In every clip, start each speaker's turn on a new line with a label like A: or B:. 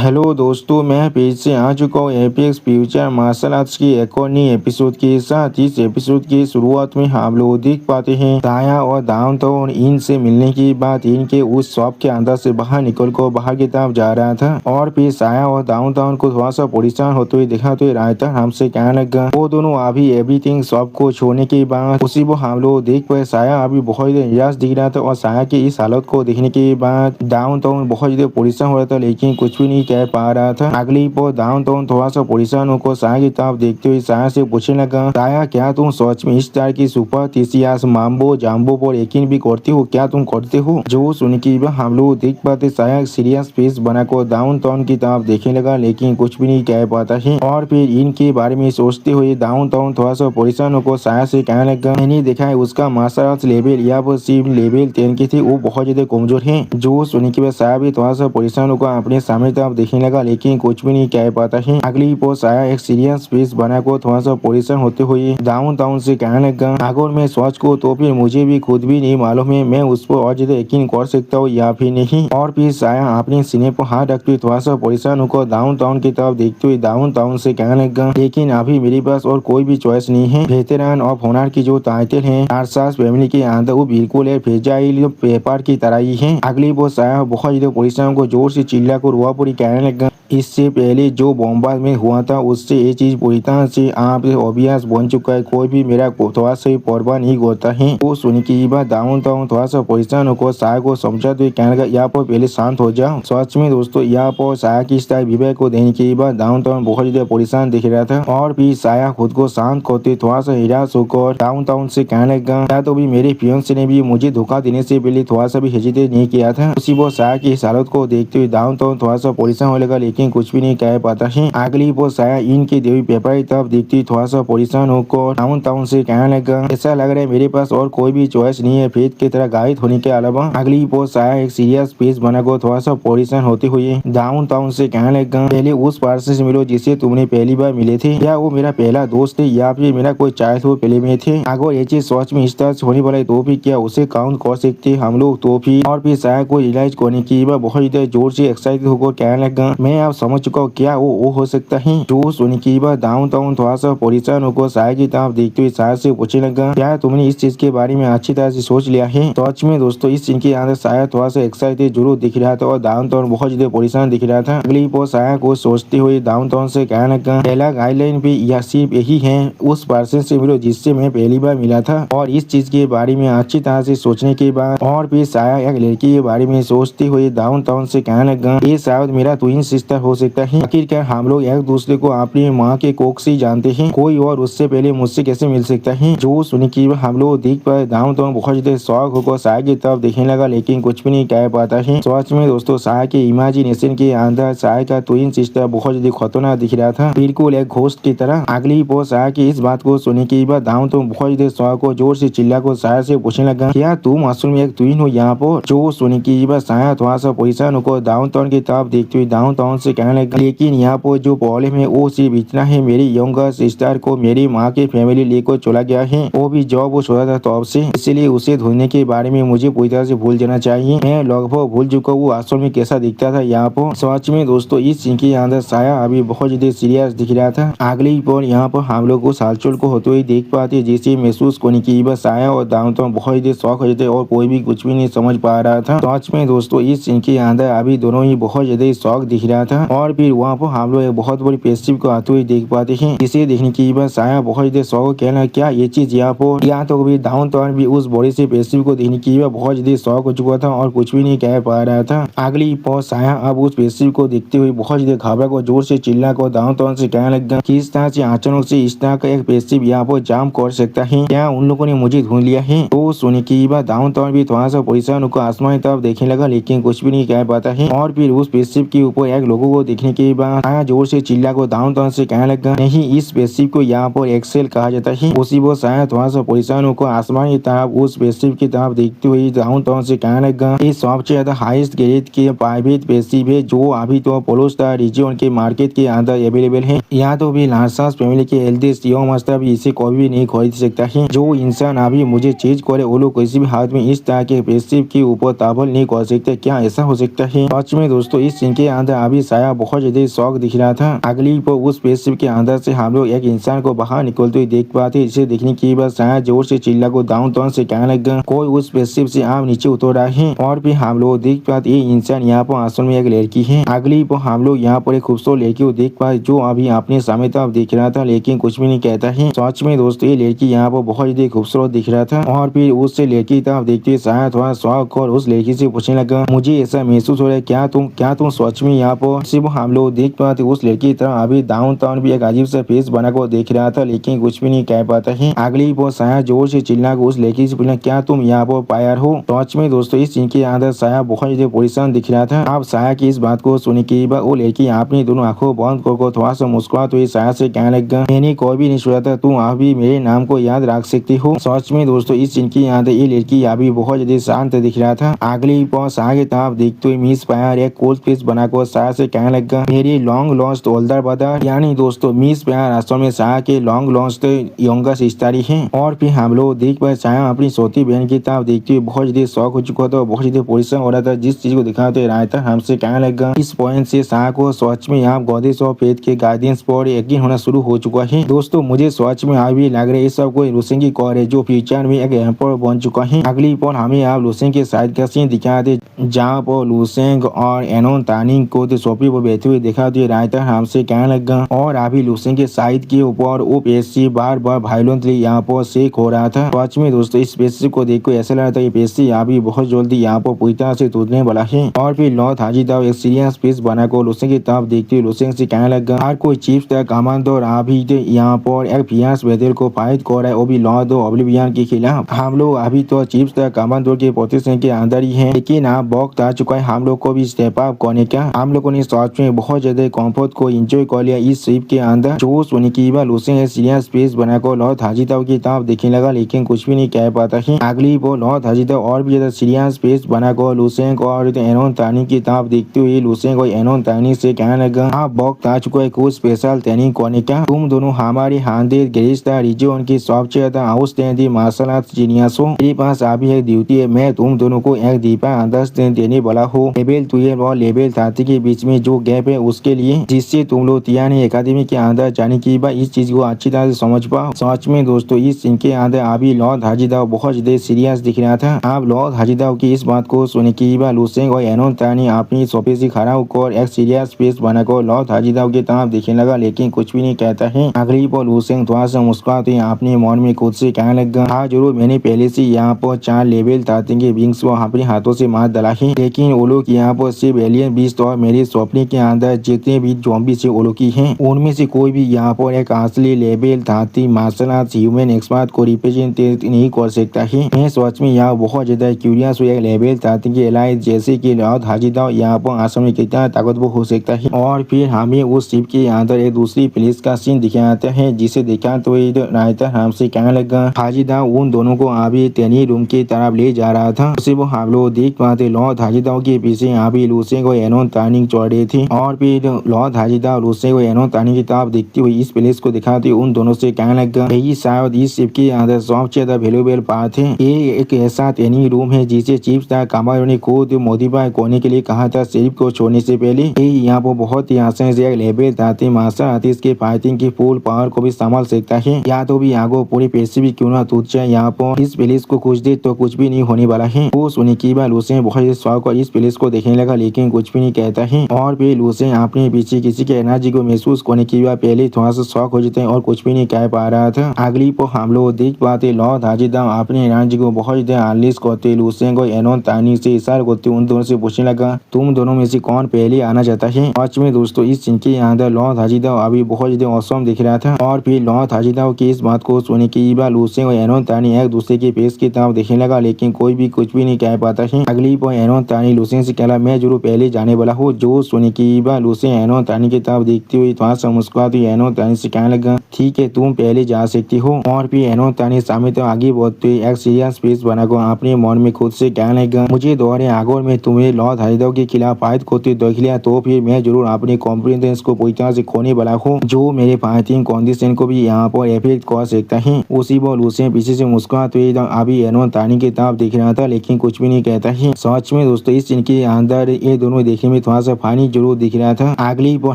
A: Hello दोस्तों, मैं page से आ चुका हूँ एपीएक्स फ्यूचर मार्शल आर्ट्स की एक और नई एपिसोड के साथ। इस एपिसोड की शुरुआत में हम लोग देख पाते हैं ताया और डाउनटाउन इन से मिलने के बाद इनके उस शॉप के अंदर से बाहर निकल कर बाहर की तरफ जा रहा था और फिर साया और डाउनटाउन को थोड़ा सा परेशान होते हुए दिखा तो रायता हमसे कहने लगा वो दोनों अभी एवरीथिंग शॉप को छोड़ने के बाद उसी को हम लोग देख पाए साया अभी बहुत निराश दिख रहा था और साया की इस हालत को देखने के बाद डाउनटाउन बहुत ज्यादा परेशान हो रहा था लेकिन कुछ भी नहीं कह पा रहा था। अगली पर डाउनटाउन थोड़ा सा परेशान होकर साया की तरफ देखते हुए साया से पूछने लगा, साया क्या तुम सच में इस तरह की सुपरस्टिशियस माम्बो जाम्बो पर यकीन भी करते हो? क्या तुम करते हो? जो सुन के हम लोग देख पाते साया सीरियस फेस बनाकर डाउनटाउन की तरफ देखने लगा लेकिन कुछ भी नहीं कह पाता है और फिर इनके बारे में सोचते हुए डाउनटाउन थोड़ा सा परेशान होकर साया से कहने लगा, मैंने देखा है उसका मार्शल आर्ट्स लेवल या पर सिर्फ लेवल 10 की थी, वो बहुत ज्यादा कमजोर है। जो सुनने के बाद साया भी थोड़ा सा परेशान होकर अपने सामने तरफ देखने लगा लेकिन कुछ भी नहीं कह पाता है। अगली पोस्ट आया एक सीरियस फेस बनाकर थोड़ा सा परेशान होते हुए डाउनटाउन से कहने लगा, अगर मैं सोच को तो फिर मुझे भी खुद भी नहीं मालूम है मैं उस पर और ज्यादा यकीन कर सकता हूँ या फिर नहीं। और फिर साया अपने सीने पर हाथ रखते हुए थोड़ा सा परेशान होकर डाउनटाउन की तरफ देखते हुए डाउनटाउन से कहने लगा, लेकिन अभी मेरे पास और कोई भी चॉइस नहीं है। वेटरन ऑफ ऑनर की जो टाइटल है आरसास फैमिली के अंदर वो बिल्कुल है फ्रेजाइल पेपर की तरह ही है। अगली पोस्ट आया बहुत ज्यादा परेशान को जोर से चिल्ला कर रुआ पूरी कहने लगा, इससे पहले जो बॉम्बार्ड में हुआ था उससे ये चीज पूरी तरह से आप ऑब्वियस बन चुका है, कोई भी मेरा थोड़ा सा परवाह नहीं होता है। वो सुन के बाद डाउनटाउन थोड़ा सा परेशान होकर साया को समझाते हुए कहने लगा, यहाँ पर पहले शांत हो जाओ। सच में दोस्तों यहाँ पर साया की स्टाइल विवेक को देने के बाद डाउनटाउन बहुत ज्यादा परेशान दिख रहा था और फिर साया खुद को शांत करते थोड़ा सा निराश होकर डाउनटाउन से कहने लगा, क्या तो भी मेरे फियांसे ने भी मुझे धोखा देने से पहले थोड़ा सा भी हेजिटेट नहीं किया था। उसी वो साया की इस हालत को देखते हुए डाउनटाउन थोड़ा सा परेशान होने लगा लेकिन कुछ भी नहीं कह पाता है। अगली वो साया इनके देवी पेपर की तरफ देखती थोड़ा सा परेशान होकर डाउनटाउन से कहने लगा, ऐसा लग रहा है मेरे पास और कोई भी चॉइस नहीं है फेथ की तरह गाइड होने के अलावा। अगली वो साया एक सीरियस फेस बनाकर थोड़ा सा परेशान होते हुए डाउनटाउन से कहने लगा, पहले उस पर्सन से मिलो जिसे तुमने पहली बार मिले थे, या वो मेरा पहला दोस्त है या फिर मेरा कोई चाइल्डहुड पहले में थे। अगर ये चीज सच में इस तरह से होने वाला है तो भी क्या उसे काउंट कर सकते हम लोग? तो फिर और फिर साया को रियलाइज करने की बहुत जोर से एक्साइटेड होकर कहने लगा, मैं अब समझ चुका हूँ क्या वो हो सकता है। जो सुन के बाद डाउनटाउन थोड़ा सा परेशान होकर साया की तरफ देखते हुए साया से पूछने लगा, क्या तुमने इस चीज के बारे में अच्छी तरह से सोच लिया है? सच में दोस्तों इस सीन के अंदर साया थोड़ा सा एक्साइटेड जरूर दिख रहा था और डाउनटाउन बहुत ज्यादा परेशान दिख रहा था। अगली वो साया को सोचते हुए डाउनटाउन से कहने लगा, पहला गाइडलाइन भी यह सिर्फ यही है, उस पर्सन से मिलो जिससे मैं पहली बार मिला था। और इस चीज के बारे में अच्छी तरह से सोचने के बाद और फिर साया एक लड़की के बारे में सोचते हुए डाउनटाउन से कहने लगा, ये शायद मेरा ट्विन सिस्टर हो सकता है। आखिरकार हम लोग एक दूसरे को अपनी माँ के कोख से जानते हैं, कोई और उससे पहले मुझसे कैसे मिल सकता है। जो सुन के हम लोग देख पाए डाउनटाउन बहुत ज्यादा शौक होकर साया की तरफ देखने लगा लेकिन कुछ भी नहीं कह पाता है। सच में दोस्तों साया के इमेजिनेशन के अंदर साया का ट्विन सिस्टर बहुत ज्यादा खतरनाक दिख रहा था, बिल्कुल एक घोस्ट की तरह। अगली पोर साया की इस बात को सुनने के बाद डाउनटाउन बहुत ज्यादा शौक को जोर से चिल्ला को साया से पूछने लगा, क्या तुम असल में एक ट्विन हो यहाँ पर? जो सुनने के बाद साया थोड़ा सा परेशान होकर डाउनटाउन की तरफ देखते हुए डाउनटाउन से कहने लगा, लेकिन यहाँ पर जो प्रॉब्लम है वो सिर्फ इतना है, मेरी यंगर सिस्टर को मेरी माँ की फैमिली लेकर चला गया है, वो भी जॉब वो छोड़ा था तब से, इसलिए उसे ढूंढने के बारे में मुझे पूरी तरह से भूल जाना चाहिए। मैं लगभग भूल चुका हूँ असल में कैसा दिखता था यहाँ पर। सच में दोस्तों इस सीन के अंदर साया अभी बहुत ज्यादा सीरियस दिख रहा था। अगली पर यहाँ पर हम लोग उस हलचल को होते हुए देख पाते जिसे महसूस करने की बस साया और डाउनटाउन बहुत ज्यादा शौक हो जाते और कोई भी कुछ भी नहीं समझ पा रहा था। सच में दोस्तों इस सीन के अंदर अभी दोनों ही बहुत ज्यादा शौक दिख रहा था और फिर वहाँ पर हम लोग बहुत बड़ी पेस्टिव को आते हुए देख पाते हैं, जिसे देखने की बस साया बहुत ज्यादा शौक कहना क्या ये चीज यहाँ पर या तो कभी डाउनटाउन भी उस बड़ी से पेस्टिव को देखने की बहुत ज्यादा शौक हो चुका था और कुछ भी नहीं कह पा रहा था। अगली पर साया अब उस पेस्टिव को देखते हुए बहुत ज्यादा घबरा को जोर से चिल्ला को डाउनटाउन से कहने लगा, किस तरह से अचानक से इस तरह का एक पेस्टिव यहाँ पर जाम कर सकता है, क्या उन लोगों ने मुझे ढूंढ लिया है? तो सुनने की बात डाउनटाउन भी थोड़ा सा परेशान होकर आसमान की तरफ देखने लगा लेकिन कुछ भी नहीं कह पाता है। और फिर उस पेस्टिव के ऊपर एक लोगों को देखने के बाद साया जोर से चिल्ला को डाउनटाउन से कहने लगा, नहीं इस स्पेसशिप को यहाँ पर एक्सेल कहा जाता है। उसी वो शायद थोड़ा सा परेशान होकर आसमान की तरफ उस स्पेसशिप की तरफ देखते हुए डाउनटाउन से कहने लगा, ये सबसे ज्यादा हाईएस्ट ग्रेड के प्राइवेट स्पेसशिप है जो अभी तो पोलोस्टार रीजन के मार्केट के अंदर अवेलेबल है। यहाँ तो भी लार्सास फैमिली के एल्डेस्ट मास्टर भी इसे कोई भी नहीं खरीद सकता है। जो इंसान अभी मुझे चेंज करे वो लोग किसी भी हाथ में इस तरह के स्पेसशिप के ऊपर ताबल नहीं कर सकते, क्या ऐसा हो सकता है? सच में दोस्तों इस सीन के अंदर अभी साया बहुत ज्यादा शौक दिख रहा था। अगली पर उस स्पेसशिप के अंदर से हम लोग एक इंसान को बाहर निकलते हुए देख पाते। इसे देखने के बाद साया जोर से चिल्ला को डाउन टाउन से कहने लगा कोई उस स्पेसशिप से आप नीचे उतर रहा है। और फिर हम लोग देख पाते ये इंसान यहाँ पर असल में एक लड़की है। अगली पर हम लोग यहाँ पर एक खूबसूरत लड़की को देख पाए जो अभी अपने सामने तरफ देख रहा था लेकिन कुछ भी नहीं कहता है। सच में दोस्तों ये लड़की यहाँ पर बहुत ज्यादा खूबसूरत दिख रहा था। और फिर उससे लड़की की तरफ देखते साया थोड़ा शौक और उस लड़की से पूछने लगा मुझे ऐसा महसूस हो रहा है क्या तुम सच में यहाँ पर। सिर्फ हम लोग देख पाते उस लड़की की तरफ अभी डाउन टाउन भी एक अजीब सा फेस बना कर देख रहा था लेकिन कुछ भी नहीं कह पाता है। अगली पर साया जोर से चिल्ला कर उस लड़की से पूछना क्या तुम यहाँ पर पायर हो। सच में दोस्तों इस सीन के अंदर साया बहुत ज्यादा परेशान दिख रहा था। अब साया की इस बात को सुनने के बाद वो लड़की अपनी दोनों आंखों बंद कर थोड़ा सा मुस्कुरा तो साया से कहने लगा मैंने कोई भी नहीं सोचा था तुम अभी मेरे नाम को याद रख सकती हो। सच में दोस्तों इस सीन के अंदर ये लड़की अभी बहुत ज्यादा शांत दिख रहा था। अगली पर साया की तरफ देखते हुए मिस पायर एक कोल्ड फेस बनाकर साया से कहने लगा मेरी लॉन्ग लॉन्च ओल्डर ब्रदर। यानी दोस्तों मिस पायर असल में साया के लॉन्ग लॉन्च यंगर सिस्टर है। और फिर हम लोग देख पाए साया अपनी छोटी बहन की तरफ देखते हुए बहुत ज्यादा शौक हो चुका था, बहुत ज्यादा परेशान हो रहा था। जिस चीज को दिखाते रहा था हमसे कहने लगा इस पॉइंट से साया को सच में यहाँ गॉडेस ऑफ फेथ के गाइडेंस पर यकीन होना शुरू हो चुका है। दोस्तों मुझे सच में अभी लग रहा है ये सब कोई लूसेन की कॉर है जो फ्यूचर में एक एम्पर बन चुका है। अगली पर हमें आप लूसेन के साइड का सीन दिखाते जहाँ पर लूसेंग और एनोन तानिंग को सोफे पर बैठे हुए दिखाते रहा था हमसे कहने लगा और अभी लूसेन के साइड के ऊपर ओपीएससी बार बार वायलेंटली यहाँ पर शेक हो रहा था। सच में दोस्तों इस स्पेसशिप को देखकर ऐसा लग रहा था पेशी अभी बहुत जल्दी यहाँ पर पूरी तरह से टूटने वाला है। और फिर लॉर्ड हाजीदाव एक सीरियस फेस बनाकर लूसेन की तरफ देखते हुए लूसेन से कहने लगा हर कोई चीफ का कमांडर अभी यहाँ पर एक फियर्स बैटल को फाइट कर रहा है वो भी लॉर्ड ऑब्लिवियन के खिलाफ। हम लोग अभी तो चीफ का कमांडर के पोजीशन के अंदर ही है लेकिन आप वक्त आ चुका है हम लोग को भी स्टेप अप करने का। हम लोगों ने सच में बहुत ज्यादा कम्फर्ट को एंजॉय कर लिया इस शिप के अंदर। जो सुनी की बार लूसेन सीरियस फेस बनाकर लॉर्ड हाजीदाव की तरफ देखने लगा लेकिन कुछ भी नहीं कह पाता है। अगली वो लॉर्ड हाजीदाव और भी ज्यादा सीरियस फेस बनाकर लूसेन और एनोन तानी की तरफ देखते हुए लूसेन और एनोन तानी से कहने लगा आप वक्त आ चुका है कुछ स्पेशल ट्रेनिंग करने का। तुम दोनों हमारे हांडे गिरिस्ता रीजन की सबसे ज्यादा आउटस्टैंडिंग मार्शल आर्ट जीनियस हो। मेरे पास अभी एक ड्यूटी है मैं तुम दोनों को एक दीपा अंडरस्टैंड देने वाला हो लेवल 12 और लेवल 30 के बीच में जो गैप है उसके लिए जिससे तुम लोग तियानी एकेडमी के अंदर जाने की बात इस चीज को अच्छी तरह से समझ पाओ। सच में दोस्तों इस सीन के अंदर अभी लॉर्ड हाजीदाव बहुत ज्यादा सीरियस दिख रहा था। आप लॉर्ड हाजीदाव की इस बात को सुनने की बात लूसेंग और एनोन तानी अपनी सोफे से खड़ा होकर एक सीरियस फेस बनाकर लॉर्ड हाजीदाव की तरफ देखने लगा लेकिन कुछ भी नहीं कहता है। अगली पर लूसेंग थोड़ा सा मुस्कुराते अपने मन में खुद से कहने लगा हाँ जरूर मैंने पहले से यहाँ पर 4 लेवल 30 के विंग्स को अपने हाथों से मार डाला है लेकिन वो लोग यहाँ पर सिर्फ एलियन बीस्ट और मेरे सपने के अंदर जितने भी ज़ॉम्बी से वो लोग की हैं उनमें से कोई भी यहाँ पर एक असली level 30 martial art human expert को रिप्रेजेंट नहीं कर सकता है। मैं सच में यहाँ बहुत ज्यादा क्यूरियस हुआ लेवल 30 के एलाइज जैसे की लॉर्ड हाजीदाव यहाँ पर आसम में कितना ताकतवर हो सकता है। और फिर हमें उस शिप के अंदर एक दूसरी पुलिस का सीन दिखाता है जिसे दिखाते हुए रायता हमसे कहने लगा हाजीदाव उन दोनों को अभी ट्रेनिंग रूम की तरफ ले जा रहा था। उसे वो हम लोग देख पाते लॉर्ड हाजीदाव के पीछे अभी लूसेंग और एनोन तानिंग चढ़ रहे थे। और फिर लॉर्ड हाजीदाव लूसेंग और एनोन तानिंग की तरफ देखते हुए इस पुलिस को दिखाते उन दोनों से कहने लगा यही शायद इस शिप के अंदर सबसे ज्यादा वैल्यूएबल पार्ट है। ये एक ऐसा ट्रेनिंग रूम है जिसे चीफ कमांडर ने खुद मॉडिफाई करने के लिए कहा था शिप को छोड़ने से पहले। यहाँ पर बहुत ही आसान से लेवल 30 मार्शल आर्टिस्ट के फाइटिंग की फुल पावर को भी संभाल सकता है। या तो भी आगो पूरी पैसे भी क्यों ना टूट जाए यहाँ पर इस पुलिस को कुछ दे तो कुछ भी नहीं होने वाला है। वो सुनी की बार लूसेन बहुत शौक और इस पुलिस को देखने लगा लेकिन कुछ भी नहीं कहता है। और फिर लूसेन अपने पीछे किसी के एनर्जी को महसूस करने की बार पहले थोड़ा सा शौक हो जाते हैं और कुछ भी नहीं कह पा रहा था। अगली पर हम लोग देख पाते लॉर्ड हाजीदाव अपनी एनर्जी को बहुत ज्यादा अनलिश करते लूसेन और एनोन तानी से इशारा करते उन दोनों से पूछने लगा तुम दोनों में से कौन पहले आना चाहता है। सच में दोस्तों इस सीन के अंदर लॉर्ड हाजीदाव अभी बहुत ज्यादा औसम दिख रहा था। और फिर लॉर्ड हाजीदाव की इस बात को सुनने की बार लूसेन और एनोन तानी एक दूसरे के फेस की तरफ देखने लगा लेकिन कोई भी कुछ भी नहीं कह पाता है। अगली पर एनोन तानी लूसेन से कहला मैं जरूर पहले जाने वाला हूँ। जो सुनने की बार लूसेन एनोन तानी की तरफ देखते हुए थोड़ा सा मुस्कुराती एनोन तानी से कहने लगा ठीक है तुम पहले जा सकती हो। और फिर एनो तानी सामने तो आगे बढ़ते हुए एक सीरियस फेस बनाकर अपने मन में खुद से कहने लगा, मुझे दोबारा आगोर में तुम्हें लॉर्ड हरिदेव के खिलाफ फाइट करते देख लिया तो फिर मैं जरूर अपने कॉन्फिडेंस को पूरी तरह से खोने वाला हूँ, जो मेरे फाइटिंग कंडीशन को भी यहाँ पर इफेक्ट कर सकता है। उसी पर लूसियन पीछे से मुस्कुराते हुए अभी एनो तानी की तरफ देख रहा था लेकिन कुछ भी नहीं कहता है। सच में दोस्तों इस सीन के अंदर ये दोनों देखने में थोड़ा सा फानी जरूर दिख रहा था। अगली पर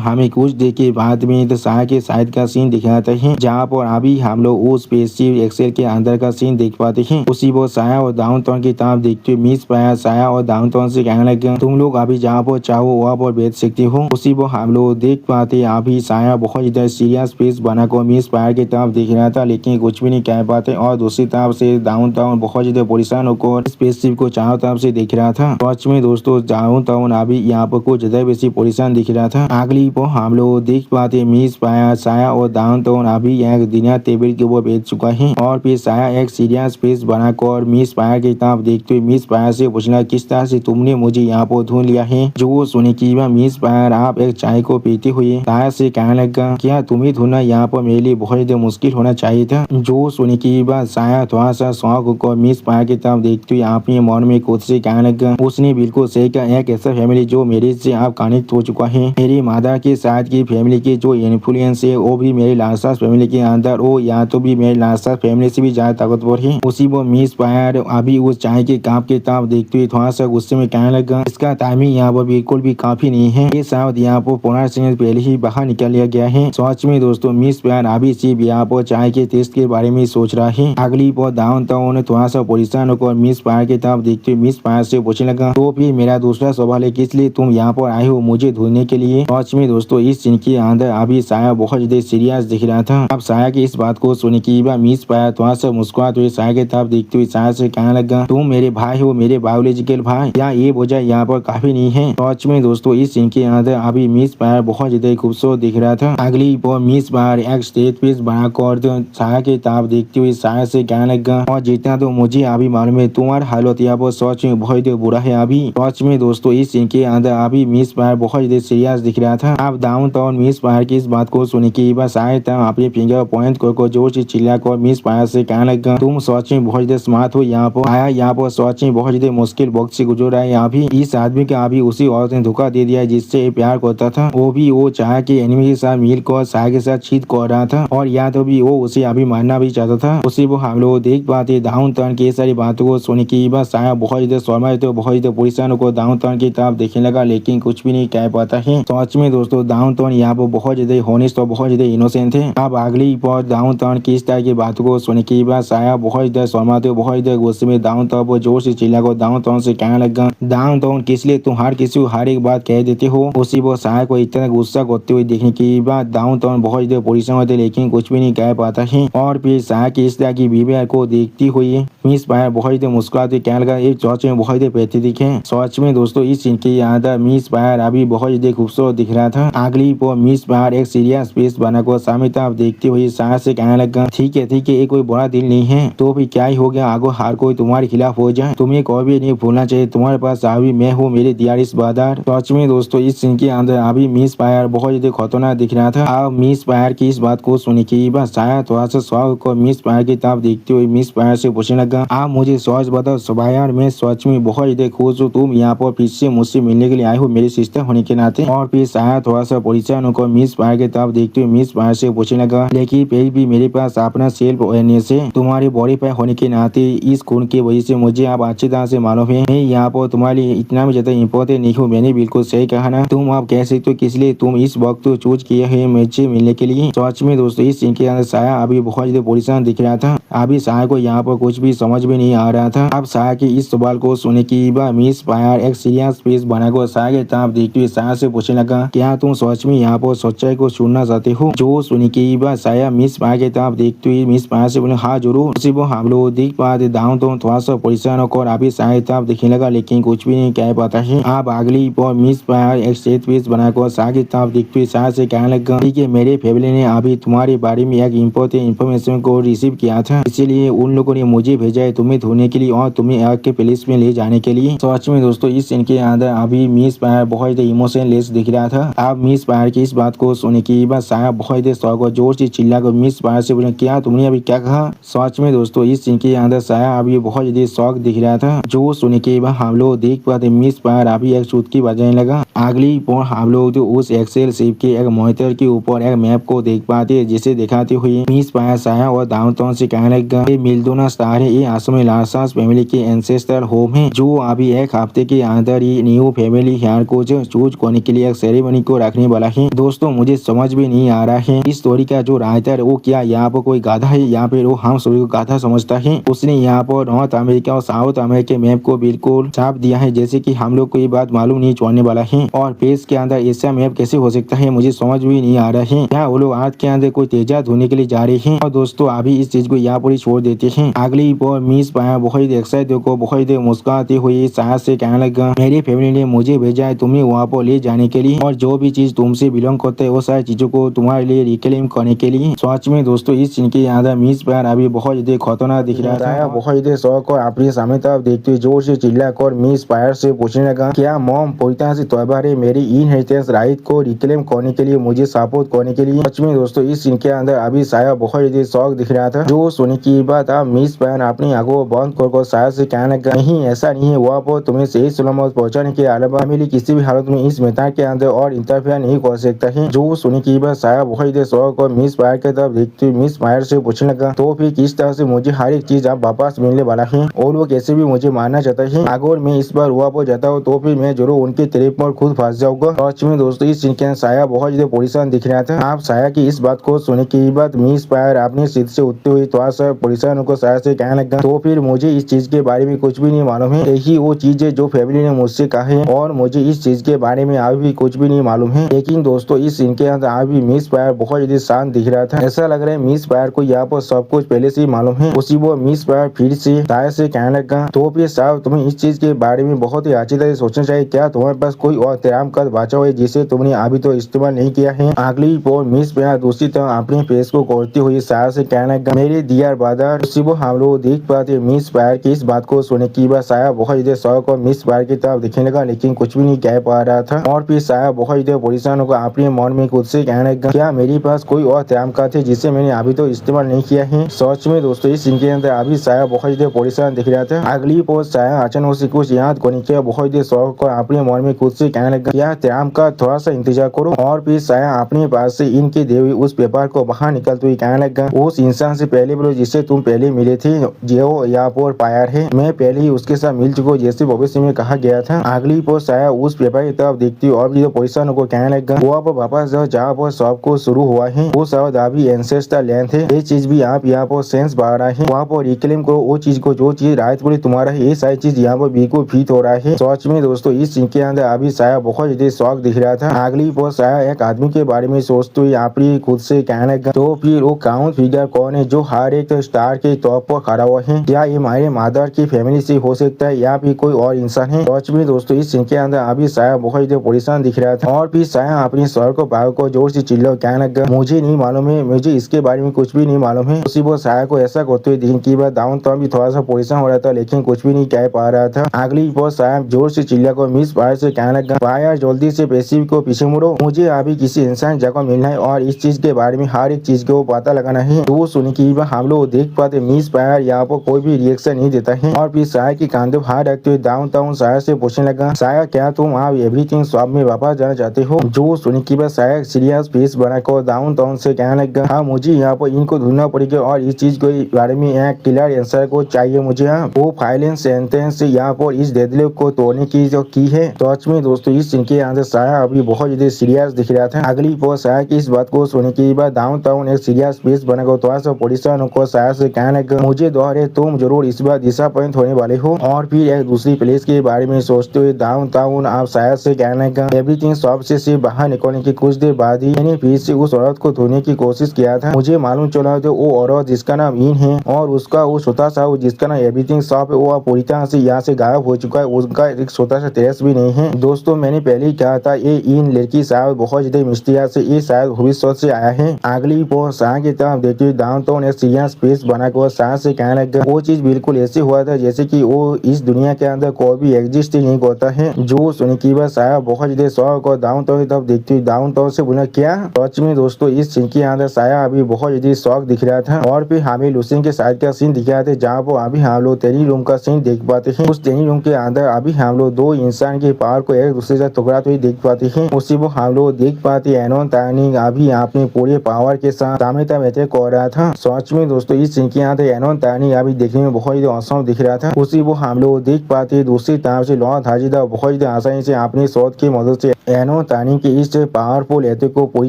A: हमें कुछ देर के बाद में तो साया के साइड का सीन दिख रहा था जहाँ पर अभी हम लोग उस स्पेसशिप एक्सेल के अंदर का सीन देख पाते हैं। उसी पर साया और डाउनटाउन की तरफ देखते हुए मिस पाया साया और डाउनटाउन से कहने लगे, तुम लोग अभी जहाँ पर चाहो वहाँ पर बैठ सकते हो। उसी पर हम लोग देख पाते अभी साया बहुत ज्यादा सीरियस फेस बनाकर मिस पाया की तरफ देख रहा था लेकिन कुछ भी नहीं कह पाते। और दूसरी तरफ से डाउनटाउन बहुत ज्यादा परेशान होकर स्पेसशिप को चारों तरफ से देख रहा था। सच में दोस्तों डाउनटाउन अभी यहाँ पर कुछ ज्यादा बेसी परेशान दिख रहा था। अगली पर हम लोग देख पाते मिस पाया साया और डाउनटाउन अभी एक डिनर टेबल के ऊपर बैठ चुका है। और फिर साया एक सीरियस फेस बनाकर मिस पाया की तरफ देखते हुए मिस पाया से पूछना, किस तरह से तुमने मुझे यहाँ पर ढूंढ लिया है। जो सुने की मिस पाया आप एक चाय को पीते हुए साया से कहने लगा, क्या तुम्हें ढूंढना यहाँ पर मेरे लिए बहुत ज्यादा मुश्किल होना चाहिए था। जो सुने की साया थोड़ा सा शौक होकर मिस पाया की तरफ देखते हुए अपने मन में खुद से कहने लगा, उसने बिल्कुल सही कहा, एक ऐसा फैमिली जो मेरे से आप कनेक्ट हो चुका है। मेरी मदर के साथ की फैमिली की जो इन्फ्लुएंस है वो भी मेरे लासास फैमिली के अंदर वो या तो भी मेरे लासास फैमिली से भी ज्यादा ताकतवर है। उसी वो मिस पाया अभी उस चाय के कप की तरफ देखते हुए थोड़ा सा गुस्से में कहने लगा, इसका टाइमिंग यहाँ पर बिल्कुल भी काफी नहीं है, ये शायद यहाँ पर 15 सेकंड पहले ही बाहर निकल लिया गया है। सच में दोस्तों मिस पाया अभी सिर्फ यहाँ पर चाय के टेस्ट के बारे में सोच रहा है। अगली पर डाउनटाउन थोड़ा सा परेशान होकर मिस पाया की तरफ देखते हुए मिस पाया से पूछने लगा, तो फिर मेरा दूसरा सवाल है किस लिए तुम यहाँ पर आए हो मुझे ढूंढने के लिए। सच में दोस्तों इस सीन के अंदर अभी साया बहुत ज्यादा सीरियस दिख रहा था। अब साया की इस बात को सुने की मिस पाया थोड़ा सा मुस्कुराते हुए साया की तरफ देखते हुए साया से कहने लगा, तुम मेरे भाई हो, मेरे बायोलॉजिकल भाई, या ये बोझा यहाँ पर काफी नहीं है। सच में दोस्तों इस सीन के अंदर अभी मिस पाया बहुत ज्यादा खूबसूरत दिख रहा था। अगली पर मिस पाया एक स्टेज पीस बनाकर साया की तरफ देखते हुए साया से कहने लगा, और जितना तो मुझे अभी मालूम है तुम्हारा हालत यहाँ पर सच में बहुत बुरा है। अभी सच में दोस्तों इस सीन के अंदर अभी मिस पाया बहुत ज्यादा सीरियस दिख रहा था। अब डाउनटाउन मिस पाया की इस बात को सुने की शायद अपने फिंगर पॉइंट को जोर से चिल्लाकर मिस पाया से कहने लगा, तुम सच में बहुत ज्यादा स्मार्ट हो, यहाँ पर आया यहाँ पर सच में बहुत ज्यादा मुश्किल वक्त से गुजर रहा है। अभी इस आदमी का अभी उसी औरत ने धोखा दे दिया जिससे प्यार करता था, वो भी वो चाह के एनिमी के साथ मिलकर साया के साथ चीट कर रहा था और या तो भी वो उसे अभी मारना भी चाहता था। उसी वो हम लोग देख पाते डाउनटाउन की सारी बातों को सुने की साया बहुत ज्यादा शर्मा तो बहुत ज्यादा परेशान को डाउनटाउन की तरफ देखने लगा लेकिन कुछ भी नहीं कह पाता है। सच में दोस्तों डाउनटाउन यहाँ पर बहुत ज्यादा हॉनेस्ट और बहुत ज्यादा इनोसेंट है। अब अगली पर डाउनटाउन की इस तरह की बातों को सुने की साया बहुत ज्यादा शर्मा थे बहुत ज्यादा गुस्से में डाउनटाउन पर जोर से चिल्लाकर डाउनटाउन से कहने लगा, डाउनटाउन किस लिए तुम हर किसी को हर एक बात कह देते हो। उसी पर साया को इतना गुस्सा करते हुए देखने की डाउनटाउन बहुत ज्यादा परेशान होते लेकिन कुछ भी नहीं कह पाता है। और फिर साया की इस तरह की बिहेवियर को देखती हुई मिस पाया बहुत ज्यादा मुस्कुराते कहने लगा, एक सच में बहुत ज्यादा पैथेटिक है। सच में दोस्तों इस सीन के अंदर मिस पाया अभी बहुत ज्यादा खूबसूरत दिख रहा था। अगली पर मिस पाया एक सीरियस फेस बनाकर सामने तरफ देखते हुए साया से कहने लगा, ठीक है ये कोई बड़ा दिल नहीं है तो भी क्या ही हो गया, आगो हर कोई तुम्हारे खिलाफ हो जाए, तुम्हें कोई भी नहीं भूलना चाहिए तुम्हारे पास अभी मैं हूँ मेरे दियारिस बादार। सच में दोस्तों इस सीन के अंदर अभी मिस पायर बहुत ज्यादा खतरनाक दिख रहा था। अब मिस पायर की इस बात को सुने की साया थोड़ा सा शौक को मिस पायर की तरफ देखते हुए मिस पायर से पूछने लगा, आप मुझे सच बताओ सुबायार, मैं सच में बहुत ज्यादा खुश हूँ तुम यहाँ पर फिर से मुझसे मिलने के लिए आए हो मेरे सिस्टर होने के नाते। और फिर साया थोड़ा सा परेशान होकर मिस पायर की तरफ देखते हुए मिस पायर से पूछने लगा, लेकिन फिर भी मेरे पास अपना सेल्फ अवेयरनेस है, तुम्हारी बॉडी पर होने के नाते इस खून की वजह से मुझे आप अच्छी तरह से मालूम है मैं यहाँ पर तुम्हारे लिए इतना भी ज्यादा इम्पोर्टेंट नहीं हूँ। मैंने बिल्कुल सही कहा ना, तुम आप कह सकते हो किस लिए तुम इस वक्त चूज किए है मुझसे मिलने के लिए। सच में दोस्तों इस सीन के अंदर साया अभी बहुत ज्यादा परेशान दिख रहा था। अभी साया को यहाँ पर कुछ भी समझ में नहीं आ रहा था। अब साया के इस सवाल को सुने की मिस पायर एक सीरियस फेस बनाकर साया के तरफ देखते हुए साया से पूछने लगा, क्या तुम सच में यहाँ पर सच्चाई को सुनना चाहते हो। जो सुने की साया मिस पायर के तरफ देखते हुए मिस पायर से बोले, हाँ जरूर। उसी वो हम लोग देख पाते दाऊं तो थोड़ा सा परेशान होकर अभी साया तरफ दिखने लगा लेकिन कुछ भी नहीं कह पाता है। आप अगली पर मिस पायर एक सेट पीस बनाकर साया की तरफ देखते हुए साया से कहने लगा, ठीक है मेरे फैमिली ने अभी तुम्हारे बारे में एक इम्पोर्टेंट इन्फॉर्मेशन को रिसीव किया था, इसीलिए उन लोगों ने मुझे भेजा है तुम्हें ढूंढने के लिए और तुम्हें आग के पुलिस में ले जाने के लिए। सच में दोस्तों इस सीन के अंदर अभी मिस पायर बहुत ज्यादा इमोशनलेस दिख रहा था। अब मिस पायर की इस बात को सुने की साया बहुत ज्यादा शौक को जोर से चिल्ला कर मिस पायर से बोला क्या तुमने अभी क्या कहा। सच में दोस्तों इस सीन के अंदर साया अभी बहुत ज्यादा शौक दिख रहा था। जो सुनने के बाद हम लोग देख पाते मिस पायर अभी एक चुटकी बजाने लगा। अगली पल हम लोग तो उस एक्सेल शिप के एक मॉनिटर के ऊपर एक मैप को देख पाते जिसे दिखाते हुए मिस पायर साया और डाउनटाउन से कहने लगा ये मिल्डोना स्टार है, ये असल में लार्सन फैमिली के एंसेस्टर होम है जो अभी एक हफ्ते के अंदर ही न्यू फैमिली हेयर को चूज करने के लिए एक सेरेमनी को रखने वाला है। दोस्तों मुझे समझ भी नहीं आ रहा है इस स्टोरी का जो राइटर वो क्या यहाँ पर कोई गाधा है या फिर वो हम सभी को गाधा समझता है। उसने यहाँ पर नॉर्थ अमेरिका और साउथ अमेरिका मैप को बिल्कुल छाप दिया है जैसे कि हम लोग को ये बात मालूम नहीं छोड़ने वाला है। और पेज के अंदर ऐसा मैप कैसे हो सकता है मुझे समझ भी नहीं आ रहा है। क्या वो लोग आज के अंदर कोई तेजा धोने के लिए जा रहे हैं। और दोस्तों अभी इस चीज को यहाँ पर ही छोड़ देते हैं। अगली बार मिस पाया बहुत एक्साइटेड को बहुत मुस्कुराती हुई साया से कहने लगा मेरी फैमिली ने मुझे भेजा है तुम्हें वहाँ पर ले जाने के लिए और जो भी चीज तुमसे बिलोंग करते है वो सारी चीजों को तुम्हारे लिए रिक्लेम करने के लिए। सच में दोस्तों इस सीन के अंदर मिस पायर अभी बहुत ज्यादा खतरनाक दिख रहा था। बहुत ज्यादा शौक और अपनी सामने तरफ देखते हुए जोर से चिल्ला कर मिस पायर से पूछने लगा क्या मॉम पूरी तरह से तौबा है मेरी इनहेरिटेंस राइट को रिक्लेम करने के लिए मुझे सपोर्ट करने के लिए। सच में दोस्तों इस सीन के अंदर अभी साया बहुत ज्यादा शौक दिख रहा था। जो सुनने की बात अब मिस पायर अपनी आंखों बंद कर साया से कहने लगा नहीं ऐसा नहीं है वहाँ पर तुम्हें सही सलामत पहुँचाने के अलावा फैमिली किसी भी हालत में इस मैदान के अंदर और इंटरफेयर नहीं कर सकता है। जो सुनने की बात साया बहुत ज्यादा शौक और मिस पायर की तरफ देखते हुए मिस पायर से पूछने लगा तो फिर किस तरह से मुझे हर एक चीज आप वापस मिलने वाला है और वो कैसे भी मुझे मारना चाहता है। अगर मैं इस बार वहाँ पर जाता हूँ तो फिर मैं जरूर उनके ट्रैप पर खुद फंस जाऊंगा। सच में दोस्तों इस सीन के साया बहुत ज्यादा परेशान दिख रहा था। आप साया की इस बात को सुनने के बाद मिस पायर अपनी सीट से उठते हुए थोड़ा सा परेशान होकर साया से कहने लगा तो फिर मुझे इस चीज के बारे में कुछ भी नहीं मालूम है। यही वो चीज है जो फैमिली ने मुझसे कहा है और मुझे इस चीज के बारे में अभी भी कुछ भी नहीं मालूम है। लेकिन दोस्तों इस सीन के अंदर अभी मिस पायर बहुत ज्यादा शांत दिख रहा था। ऐसा लग रहा है मिस पायर को यहाँ पर सब कुछ पहले से ही मालूम है। उसी वो मिस पायर फिर से साया से कहने लगा तो फिर साहब तुम्हें इस चीज के बारे में बहुत ही अच्छी तरह सोचना चाहिए। क्या तुम्हारे पास कोई और तैयाम कर बचा हुआ है जिसे तुमने अभी तो इस्तेमाल नहीं किया है। अगली पोर मिस पायर दूसरी तरह अपने फेस को खोलती हुई साया से कहने लगा मेरे डियर ब्रदर। उसी वो हम लोग देख पाते मिस पायर की इस बात को सुनने की बाद साया बहुत ज्यादा शौक और मिस पायर की तरफ दिखने लगा लेकिन कुछ भी नहीं कह पा रहा था। और फिर साया बहुत ज्यादा परेशान होकर अपने मन में खुद से कहने लगा क्या मेरे पास कोई और तैयाम का थे जिसे मैंने अभी तो इस्तेमाल नहीं किया है। सच में दोस्तों इस सीन के अंदर अभी साया बहुत ज्यादा परेशान दिख रहा था। अगली पोर साया अचानक से कुछ याद करने के बहुत ज्यादा शौक और अपने मन में खुद से कहने लगा क्या तैयाम का थोड़ा सा इंतजार करो। और फिर साया अपने पास से इनके दे हुए उस पेपर को बाहर निकलते हुए कहने लगा उस इंसान से पहले बोलो जिससे तुम पहले मिले थे जो यहाँ पर पायर है मैं पहले ही उसके साथ मिल चुका जैसे भविष्य में कहा गया था। अगली पोर साया उस पेपर की तरफ देखती और भी परेशान होकर कहने लगा वहाँ पर वापस जाओ जहाँ पर सब कुछ शुरू हुआ है वो शायद अभी एंसेस्टर लैंड है। ये चीज भी आप यहाँ पर सेंस बढ़ा रहा है वहाँ पर रिक्लेम करो वो चीज को जो चीज राइट बोली तुम्हारा है ये सारी चीज यहाँ पर बिल्कुल फिट हो रहा है। सच में दोस्तों इस सीन के अंदर अभी साया बहुत ज्यादा शौक दिख रहा था। अगली पोर साया एक आदमी के बारे में सोचते हुए अपनी खुद से कहने लगा तो फिर वो काउंट फिगर कौन है जो हर एक स्टार के टॉप पर खड़ा हुआ है। क्या ये हमारे मदर की फैमिली से हो सकता है या फिर कोई और इंसान है। सच में दोस्तों इस सीन के अंदर अभी साया बहुत ज्यादा परेशान दिख रहा था। और फिर साया अपने सर को पाव को जोर से चिल्ला कहने लगा मुझे नहीं मालूम है मुझे इसके बारे में कुछ भी नहीं मालूम है। उसी वो साया को ऐसा करते हुए दिन की बात डाउन तो भी थोड़ा सा परेशान हो रहा था लेकिन कुछ भी नहीं कह पा रहा था। अगली बार साया जोर से चिल्ला को मिस पायर से कहने लगा पायर जल्दी से पैसिफिक को पीछे मुड़ो मुझे अभी किसी इंसान जगह मिलना है और इस चीज के बारे में हर एक चीज को पता लगाना है। तो सुनी की हम लोग देख पाते मिस पायर यहाँ पर कोई भी रिएक्शन नहीं देता है। और फिर साया की कांधे हाथ रखते हुए डाउन साया से पूछने लगा साया क्या तुम आप एवरीथिंग शॉप में वापस जाना चाहते हो। जो सुनी की बात साया सीरियस फेस बनाकर डाउन से कहने लगा हाँ मुझे यहाँ पर इनको ढूंढना पड़ेगा और इस चीज के बारे में एक क्लियर आंसर को चाहिए मुझे। वो फाइलेंस सेंटेंस यहाँ पर इस डेडलॉक को तोड़ने की जो की है। सच में दोस्तों इस सीन के अंदर साया अभी बहुत ज्यादा सीरियस दिख रहा था। अगली पोर साया की इस बात को सुनने के बाद डाउन एक सीरियस फेस बनाकर थोड़ा सा परेशान को साया से कहने लगा मुझे दोहरे तुम जरूर इस बार डिसअपॉइंट होने वाले हो। और फिर एक दूसरी प्लेस के बारे में सोचते हुए डाउन आप साया से कहने लगा एवरीथिंग शॉप से सिर्फ बाहर निकलने की कुछ देर बाद ही मैंने फिर से उस औरत को धोने की कोशिश किया था। मुझे मालूम चला तो वो औरत जिसका नाम इन है और उसका वो छोटा सा जिसका नाम एवरीथिंग शॉप है वो पूरी तरह से यहाँ से गायब हो चुका है। उसका एक छोटा सा ट्रेस भी नहीं है। दोस्तों मैंने पहले ही कहा था ये इन लड़की शायद बहुत ज्यादा मिस्टीरियस से ये शायद भविष्य से आया है। अगली पोर साया की तरफ देखिए डाउन एक सीरियस फेस बनाकर साया से कहने लगा वो चीज बिल्कुल ऐसे हुआ था जैसे कि वो इस दुनिया के अंदर कोई भी एग्जिस्ट ही नहीं करता है। जो सुनी की बात साया बहुत ज्यादा शौक और डाउन तब देखती हुई डाउन से बोला क्या। सच में दोस्तों इस सीन के अंदर साया अभी बहुत ज्यादा शौक दिख रहा था और फिर हमें लुसेन के साइड का सीन दिख रहा था जहाँ पर अभी हम लोग ट्रेनिंग रूम का सीन देख पाते हैं। उस ट्रेनिंग रूम के अंदर अभी हम लोग दो इंसान के पावर को एक दूसरे से टकराते हुए देख पाते हैं। उसी वो हम लोग देख पाते हैं एनोन तानी अभी अपने पूरे पावर के साथ सामने तक अटैक कर रहा था। सच में दोस्तों इस सीन के अंदर एनोन तानी अभी देखने में बहुत ज्यादा औसम दिख रहा था। उसी वो हम लोग देख पाते दूसरी तरफ से लॉर्ड हाजिदा बहुत ज्यादा आसानी से अपने शॉट की मदद से एनोन तानी के इस पावरफुल अटैक को पूरी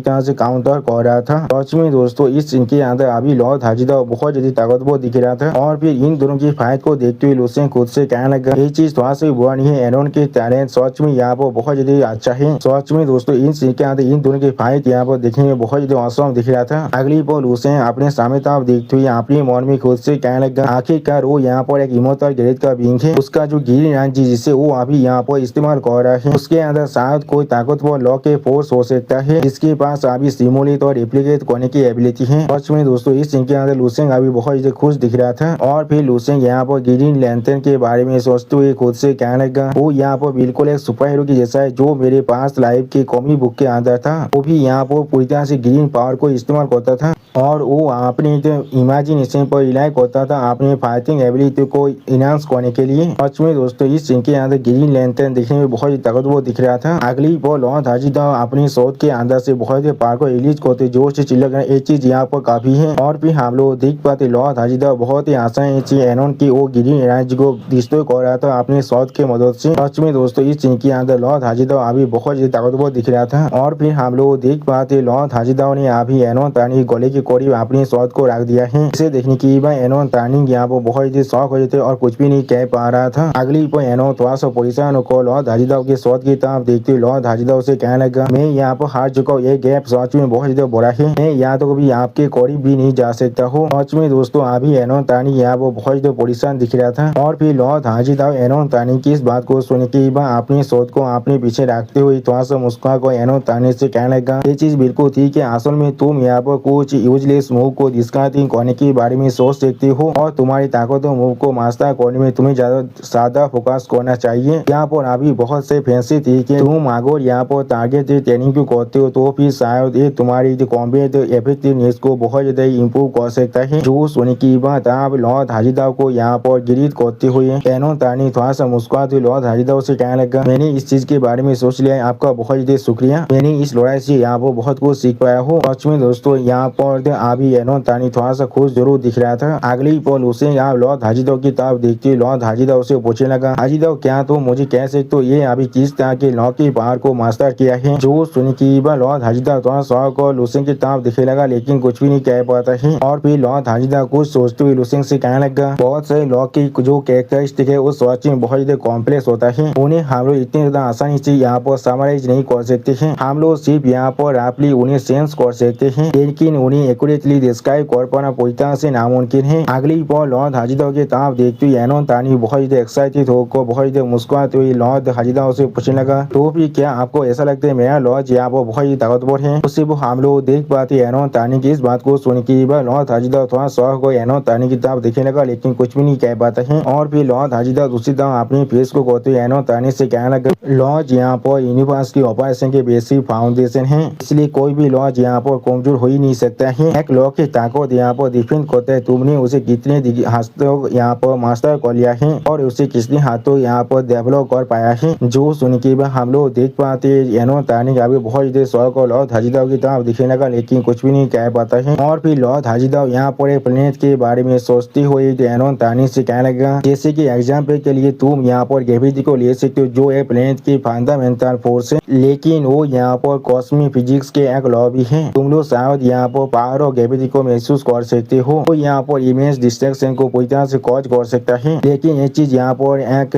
A: तरह से काउंटर कर रहा था। सच में दोस्तों इस सीन के अंदर अभी लॉर्ड हाजिदा बहुत ज्यादा ताकतवर दिख रहा था और फिर इन दोनों की फाइट को देखते हुए लुसेन खुद से कहने लगा ये चीज थोड़ा सा बुरा नहीं है, एनोन के टैलेंट सच में यहाँ पर बहुत ज्यादा अच्छा है। सच में दोस्तों इन सीन के अंदर इन दोनों की फाइट यहाँ पर देखने में बहुत ज्यादा औसम दिख रहा था। अगली बार लुसेन अपने सामने तरफ देखते हुए अपने मन में खुद से कहने लगा आखिरकार वो यहाँ पर एक इमोर्टल ग्रेड का बींग है, उसका जो गिरी एनर्जी जिसे वो अभी यहाँ पर इस्तेमाल कर रहा है उसके अंदर शायद कोई ताकतवर लॉ के फोर्स हो सकता है जिसके पास अभी सिमुलेट और रेप्लिकेट करने की एबिलिटी है। सच में दोस्तों इस सीन के अंदर लुसेन अभी बहुत ज्यादा खुश दिख रहा था और फिर लुसेन यहाँ पर ग्रीन लैंटर्न के बारे में सोचते हुए खुद से कहने लगा वो यहाँ पर बिल्कुल एक सुपर हीरो की जैसा है जो मेरे पास लाइफ के कॉमिक बुक के अंदर था। वो भी यहाँ पर पूरी तरह से ग्रीन पावर को इस्तेमाल करता था और वो अपने इमेजिनेशन पर रिलाई करता था अपने फाइटिंग एबिलिटी को इनहांस करने के लिए। सच में दोस्तों इस सीन के अंदर ग्रीन लैंटर्न देखने में बहुत ताकतवर दिख रहा था। अगली बार लॉर्ड हाजिदा अपनी शॉट के अंदर से बहुत पावर को रिलीज करते जोर से चिल्ला कर एक चीज यहाँ पर काफी है और फिर हम लोग देख पाते लॉर्ड हाजिदा बहुत ही आसानी से एनोन की वो ग्रीन एनर्जी को डिस्ट्रॉय कर रहा था अपने शॉट के मदद से। सच में दोस्तों इस सीन के अंदर लॉर्ड हाजिदा अभी बहुत ज्यादा ताकतवर दिख रहा था और फिर हम लोग देख पाते लॉर्ड हाजिदा ने अभी एनोन तानी गले के करीब अपनी शॉट को रख दिया है। इसे देखने की बाद एनोन तानी यहाँ पर बहुत ज्यादा शौक हो जाते और कुछ भी नहीं कह पा रहा था। अगली पर एनोन थोड़ा सा परेशान होकर लॉर्ड हाजिदा के शॉट की तरफ देखते हुए लॉर्ड हाजिदा उसे कहने लगा मैं यहाँ पर हार चुका हूँ, ये गैप सच में बहुत ज्यादा बड़ा है, मैं यहाँ तो कभी आपके करीब भी नहीं जा सकता हूँ। सच में दोस्तों अभी एनोन तानी यहाँ पर बहुत ज्यादा परेशान दिख रहा था और फिर लॉर्ड हाजिदा एनोन तानी की इस बात को सुनने के बाद अपनी शॉट को अपने पीछे रखते हुए थोड़ा सा मुस्कुरा को एनोन तानी से कहने लगा ये चीज बिल्कुल ठीक है, असल में तुम यहाँ पर कुछ यूजलेस मूव को डिस्कार्डिंग करने के बारे में सोच सकते हो और तुम्हारी ताकतों मूव को मास्टर करने में तुम्हें ज्यादा फोकस करना चाहिए। यहाँ पर अभी बहुत से फैंसी तरीके तुम अगर यहाँ पर टारगेट ट्रेनिंग को करते हो तो फिर शायद ये तुम्हारी जो कॉम्बैट इफेक्टिवनेस को बहुत ज्यादा इम्प्रूव कर सकता है। जो सुनने की बात आप लॉर्ड हाजिदा को यहाँ पर गिरीत करते हुए एनोन तानी थोड़ा सा मुस्कुराते लॉर्ड हाजिदा से कहने लगा मैंने इस चीज के बारे में सोच लिया है, आपका बहुत ज्यादा शुक्रिया, मैंने इस लड़ाई से यहाँ पर बहुत कुछ सीख पाया हूँ। सच में दोस्तों यहाँ पर अभी एनोन तानी थोड़ा सा खुश जरूर दिख रहा था। अगली पल उसे यहाँ लॉर्ड हाजिदा की तरफ देखते लॉर्ड हाजिदा उसे पूछने लगा हाजिदा क्या तो मुझे कह सकते हो ये अभी किस तरह के लॉ की पावर को मास्टर किया है। जो सुन की बार लॉर्ड हाजिदा थोड़ा शौक और लुसेन की तरफ दिखने लगा लेकिन कुछ भी नहीं कह पाता है और फिर लॉर्ड हाजिदा कुछ सोचते हुए लुसेन से कहने लगा बहुत सारे लॉ की जो कैरेक्टरिस्टिक है उस सच में बहुत ज्यादा कॉम्प्लेक्स होता है, उन्हें हम लोग इतनी ज्यादा आसानी से यहाँ पर समराइज नहीं कर सकते हैं, हम लोग सिर्फ यहाँ पर रफली उन्हें सेंस कर सकते हैं लेकिन उन्हें एक्यूरेटली डिस्क्राइब कर पाना पूरी तरह से नामुमकिन है। अगली पर लॉर्ड हाजिदा की तरफ देखते हुए एनोन तानी बहुत ज्यादा एक्साइटेड होकर बहुत ज्यादा मुस्कुराते हुए लॉर्ड हाजिदा से पूछने लगा तो फिर क्या आपको ऐसा लगता है मेरा लॉर्ड यहाँ पर बहुत ही ताकतवर है। उससे वो हम लोग देख पाते एनोन तानी की इस बात को सुन के बाद लॉर्ड हाजिदा थोड़ा शौक हो एनोन तानी की तरफ देखने लगा लेकिन कुछ भी नहीं कह पाता है और फिर लॉर्ड हाजिदा दूसरी तरफ अपने फेस को कहते हुए एनोन तानी से कहने लगा लॉर्ड यहाँ पर यूनिवर्स की ऑपरेशन के बेसिक फाउंडेशन है, इसलिए कोई भी लॉर्ड यहाँ पर कमजोर हो ही नहीं सकता है। एक लॉ की ताकत यहाँ पर डिफेंड करता है, तुमने उसे कितने हाथों यहाँ पर मास्टर कर लिया है और उसे कितने हाथों यहाँ पर डेवलप कर पाया है। जो सुन के बाद हम लोग देख पाते एनोन तानी का भी बहुत ज्यादा शौक और लॉर्ड हाजिदा की तरफ दिखने लगा लेकिन कुछ भी नहीं कह पाता है और फिर लॉर्ड हाजिदा यहाँ पर एक प्लेनेट के बारे में सोचते हुए एनोन तानी से कहने लगा जैसे कि एग्जाम्पल के लिए तुम यहाँ पर ग्रेविटी को ले सकते हो जो एक प्लेनेट की फंडामेंटल फोर्स है लेकिन वो यहाँ पर कॉस्मिक फिजिक्स के एक लॉ भी है, तुम लोग शायद यहाँ पर पावर और ग्रेविटी को महसूस कर सकते हो तो यहाँ पर इमेज डिस्ट्रैक्शन को पूरी तरह से कॉज कर सकता है लेकिन ये चीज यहाँ पर एक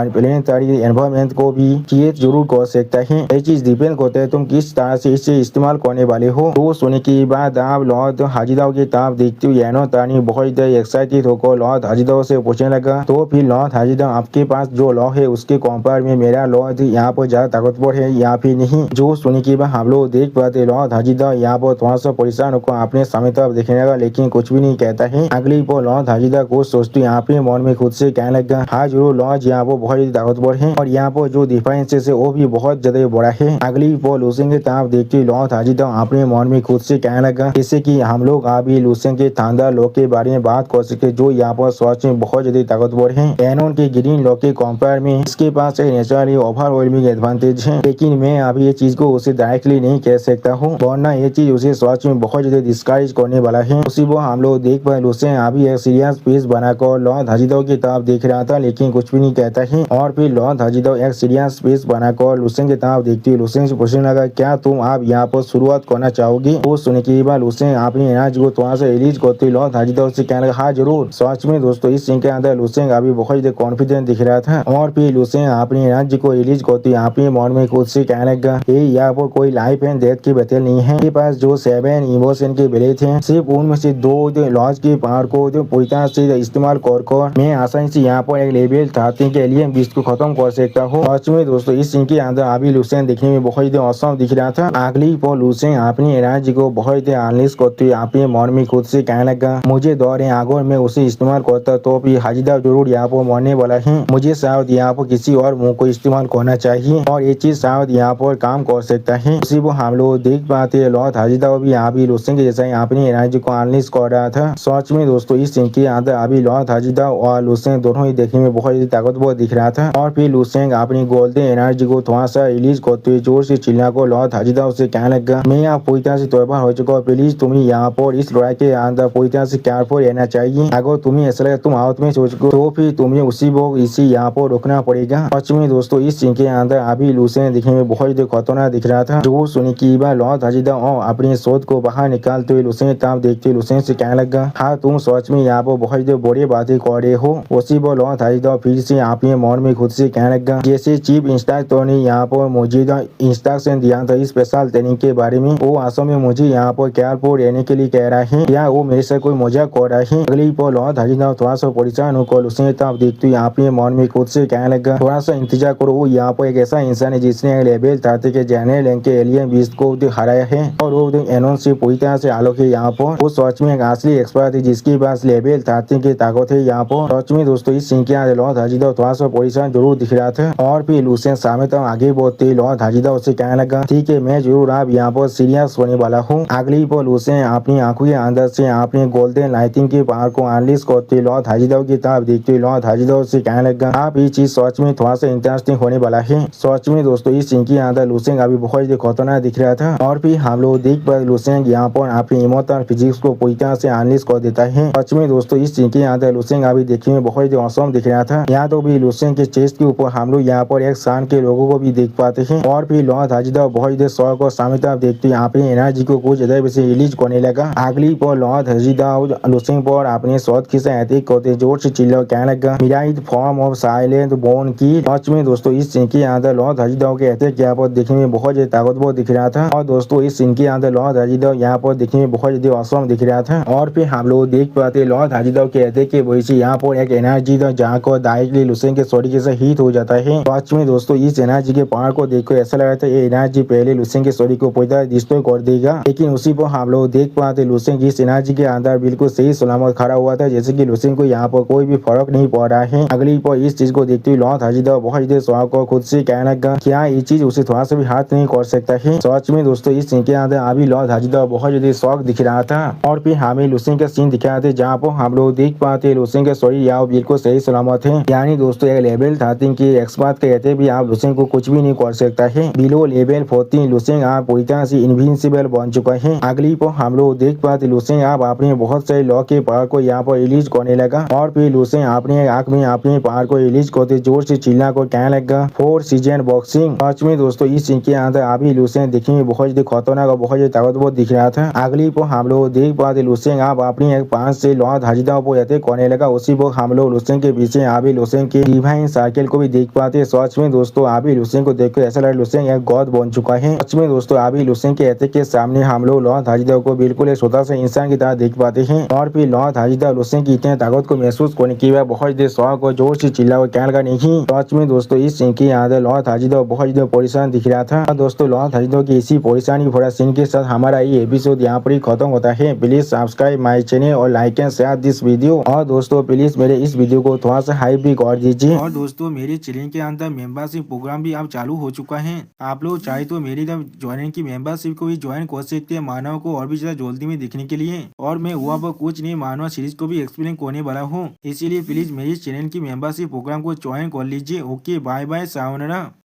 A: प्लेनेटरी एनवायरमेंट को भी क्रिएट जरूर कर सकता है। ये चीज डिपेंड करता है तुम किस तरह से इसे इस्तेमाल करने वाले हो। तो सुनने के बाद आप लॉर्ड हाजिदा की तरफ देखते हुए एनोन तानी बहुत एक्साइटेड होकर लॉर्ड हाजिदा से पूछने लगा तो फिर लॉर्ड हाजिदा आपके पास जो लॉ है उसके कंपेयर में मेरा लॉर्ड यहाँ पर ज्यादा ताकतवर है या फिर नहीं। जो सुनने के बाद हम लोग देख पाते लॉर्ड हाजिदा यहाँ पर थोड़ा सा परेशान होकर को अपने सामने तरफ देखने लगा, लेकिन कुछ भी नहीं कहता है। अगली पल लॉर्ड हाजिदा को सोचते यहाँ अपने मन में खुद से कहने लगा, हाँ जरूर लॉर्ड यहाँ पर बहुत ही ताकतवर है और यहाँ पर जो डिफेंस है वो भी बहुत ज्यादा बड़ा है। अगली पल लूसेंग की तरफ देखते लॉर्ड हाजिदा अपने मन में खुद से कहने लगा, जैसे कि हम लोग अभी लूसेंग के शानदार लोग के बारे में बात कर सकते जो यहाँ पर सच में बहुत ज्यादा ताकतवर है। एनोन के ग्रीन लोग के कंपेयर में इसके पास एक नेचुरली ओवरवेलमिंग एडवांटेज है, लेकिन मैं अभी ये चीज को उसे डायरेक्टली नहीं कह सकता हूँ, वरना ये चीज उसे सच में बहुत ज्यादा डिस्करेज करने वाला है। उसी वो हम लोग देख पाए लूसेंग अभी एक सीरियस फेस बनाकर लॉर्ड हाजिदा की तरफ देख रहा था, लेकिन कुछ भी नहीं कहता है। और फिर लॉर्ड हाजिदा एक सीरियस फेस बनाकर लूसेंग की तरफ देखती है। लूसेंग से पूछने लगा, क्या तुम आप यहाँ पर शुरुआत करना चाहोगे? वो सुनने के बाद लूसेंग अपनी एनर्जी को थोड़ा सा रिलीज करते लॉर्ड हाजिदा उससे कहने लगा, हाँ जरूर। सच में दोस्तों इस सीन के अंदर लूसेंग अभी बहुत ज्यादा कॉन्फिडेंट दिख रहा था और फिर लूसेंग अपनी एनर्जी को रिलीज करती अपने मन में खुद से कहने लगा, यहाँ पर कोई लाइफ एंड डेथ की बैटल नहीं है। के पास जो 7 इमोशन के बेले थे, सिर्फ उनमें से 2 लॉज के पावर को पूरी तरह से इस्तेमाल कर मैं आसानी से यहाँ पर एक लेवल 13 के एलियन बीस्ट को खत्म कर सकता हूँ। सच में दोस्तों इस सीन के अंदर अभी लूसेंग देखने में बहुत ज्यादा औसम दिख रहा था। अगली पर लूसेंग अपनी एनर्जी को बहुत ज्यादा अनलिश करते हुए अपने मन में खुद से कहने लगा, मुझे दौर है अगर मैं उसे इस्तेमाल करता तो भी हाजिदा जरूर यहाँ पर मरने वाला है। मुझे शायद यहाँ पर किसी और मुंह को इस्तेमाल करना चाहिए और ये चीज शायद यहाँ पर काम कर सकता है। उसी को हम लोग देख पाते हैं लॉर्ड हाजिदा भी अभी लूसेंग के जैसा ही अपनी एनर्जी को अनलिश कर रहा था। सच में दोस्तों इस सीन के अंदर अभी लॉर्ड हाजिदा और लूसेंग दोनों ही देखने में बहुत ही ताकतवर दिख रहा था। और फिर लूसेंग अपनी गोल्डन एनर्जी को थोड़ा सा रिलीज करते हुए जोर से चिल्ला को लॉर्ड हाजिदा उसे कहने लगा, मैं यहाँ पूरी तरह से तैयार हो चुका हूँ, प्लीज तुम्हें यहाँ पर इस लड़ाई के अंदर पूरी तरह से केयरफुल रहना चाहिए। अगर तुम्हें ऐसा लगे तुम आउट में सोच तो फिर तुम्हें उसी वक्त इसी यहाँ पर रोकना पड़ेगा। सच में दोस्तों इस सीन के अंदर अभी लूसेंग दिखने में बहुत ही खतरनाक दिख रहा था। जो सुनी की बार लॉर्ड हाजिदा और अपने शोध को बाहर निकालते हुए लूसेंग तरफ देखते लूसेंग से कहने लगा, हाँ तुम सच में यहाँ पर बहुत बड़ी बातें कर रहे हो। उसी पर लॉर्ड हाजिदा फिर से अपने मन में खुद से कहने लगा, जैसे चीफ इंस्ट्रक्टर ने यहाँ पर मौजूदा इंस्ट्रक्शन दिया था स्पेशल ट्रेनिंग के बारे में, वो असल में मुझे यहाँ पर केयरफुल रहने के लिए कह रहा है या वो मेरे से कोई मजाक कर रहा है। अगली पर लॉर्ड हाजिदा थोड़ा सा परेशान होकर लूसेंग तरफ देखते हुए अपने मन में खुद से कहने लगा, थोड़ा सा इंतजार करो, वो यहाँ पर एक ऐसा इंसान है जिसने लेवल 13 के जनरल रैंक के एलियन बीस्ट को हराया है और वो एनोन से पूरी तरह से आलोक है यहाँ पर। वो सच में एक असली एक्सपर्ट है जिसके पास लेवल 13 की ताकत है यहाँ पर। सच में दोस्तों इस सीन के अंदर लॉर्ड हाजिदा थोड़ा सा परेशान जरूर दिख रहा था। और फिर लूसेंग सामने तक आगे बढ़ते लॉर्ड हाजिदा उससे कहने लगा, ठीक है मैं जरूर आप यहाँ पर सीरियस होने वाला हूँ। अगली पर लूसेंग अपनी आंखों के अंदर से अपने गोल्डन लाइटिंग के पावर को अनलिश करते लॉर्ड हाजिदा की तरफ देखते लॉर्ड हाजिदा उससे कहने लगा, आप ये चीज सच में थोड़ा सा इंटरेस्टिंग होने वाला है। सच में दोस्तों इस सीन के अंदर लूसेंग अभी बहुत खतरनाक दिख रहा था। और फिर हम लोग देख पाए लूसेंग यहाँ पर अपनी इमोशनल फिजिक्स को पूरी तरह से अनलिश कर देता है। सच में दोस्तों इस सीन के अंदर लूसेंग अभी देखने में बहुत औसम दिख रहा था। यहाँ तो भी लूसेंग के चेस्ट के ऊपर हम लोग यहाँ पर एक शान के लोगों को भी देख पाते हैं। और फिर लॉर्ड हाजिदा बहुत शौक और सामने तरफ देखते यहाँ पे एनर्जी को कुछ ज्यादा वैसे रिलीज करने लगा। अगली पर लॉर्ड हाजिदा लूसेंग पर अपने शौक के साथ अटैक करते जोर से चिल्ला कहने लगा, मिराइट फॉर्म ऑफ साइलेंट बोन की। सच में दोस्तों इस सीन के अंदर लॉर्ड हाजिदा के अटैक यहाँ पर देखने में बहुत ज्यादा ताकतवर दिख रहा था। और दोस्तों इस सीन के अंदर लॉर्ड हाजिदा यहाँ पर देखने में बहुत ज्यादा औसम दिख रहा था। और फिर हम लोग देख पाते लॉर्ड हाजिदा के अटैक के वजह से यहाँ पर एक एनर्जी था जहाँ को डायरेक्टली लूसेंग के शरीर के साथ हिट हो जाता है। सच में दोस्तों इस एनर्जी के पावर को देखकर ऐसा लगा था ये एनर्जी पहले लूसेंग के शरीर को पूरी तरह डिस्ट्रॉय कर देगा, लेकिन उसी पर हम लोग देख पाते लूसेंग इस एनर्जी के अंदर बिल्कुल सही सलामत खड़ा हुआ था, जैसे कि लूसेंग को यहाँ पर कोई भी फर्क नहीं पड़ रहा है। अगली पर इस चीज को देखते हुए लॉर्ड हाजिदा बहुत ज्यादा शौक और खुद से कहने लगा, क्या ये चीज उसे थोड़ा सा भी हाथ नहीं कर सकता है। सच में दोस्तों इस सीन के अंदर अभी लॉर्ड हाजिदा बहुत ज्यादा शौक दिख रहा था। और फिर हमें लूसेंग का सीन दिखाया था जहाँ पर हम लोग देख पाते लूसेंग का शरीर यहाँ बिल्कुल सही सलामत है। यानी दोस्तों एक लेवल 13 के एक्सपर्ट कहते भी आप लूसेंग को कुछ भी नहीं कर सकता है। बिलो लेवल 14 लूसेंग आप पूरी तरह से इनविंसिबल बन चुका है। अगली पर हम लोग देख पाते लूसेंग आप अपने बहुत सारे लॉ के पावर को यहाँ पर रिलीज करने लगा। और फिर लूसेंग अपने आंख में अपने पावर को रिलीज करते जोर से चिल्ला को कहने लगा, 4 सीजन बॉक्सिंग। सच में दोस्तों इस सीन के अंदर अभी लूसेंग देखने में बहुत खतरनाक और बहुत ताकतवर दिख रहा था। अगली पर हम लोग देख पाते लूसेंग आप अपनी एक 5 से लॉर्ड हाजिदा पर अटैक करने लगा। उसी पर हम लोग लूसेंग के पीछे अभी लूसेंग के डिवाइन सर्कल को भी देख पाते। सच में दोस्तों अभी लूसेंग को देखकर ऐसा लगा लूसेंग एक गॉड बन चुका है। सच में दोस्तों अभी लूसेंग के अटैक के सामने हम लोग लॉर्ड हाजिदा को बिल्कुल एक छोटा सा इंसान की तरह देख पाते हैं। और फिर लॉर्ड हाजिदा लूसेंग की इतनी ताकत को महसूस करने के बाद बहुत देर शौक और जोर से चिल्ला कहने लगा नहीं। सच में दोस्तों इस सीन के अंदर लॉर्ड हाजिदा बहुत परेशान दिख रहा था। दोस्तों लॉर्ड हाजिदा की इसी परेशानी भरा सीन के साथ हमारा ये एपिसोड एपिसोड यहाँ पर ही खत्म होता है। प्लीज सब्सक्राइब माई चैनल और like and share this video. और दोस्तों प्लीज मेरे इस वीडियो को थोड़ा सा हाइप भी कर दीजिए। और दोस्तों मेरे चैनल के अंदर मेंबरशिप प्रोग्राम भी अब चालू हो चुका है। आप लोग चाहे तो मेरी ज्वाइनिंग की मेंबरशिप को भी ज्वाइन कर सकते हैं मानव को और भी ज्यादा जल्दी में देखने के लिए। और मैं वहाँ पर कुछ नहीं मानव सीरीज को भी एक्सप्लेन करने वाला हूँ, इसीलिए प्लीज मेरी चैनल की मेंबरशिप प्रोग्राम को ज्वाइन कर लीजिए। Okay bye bye सावनरा।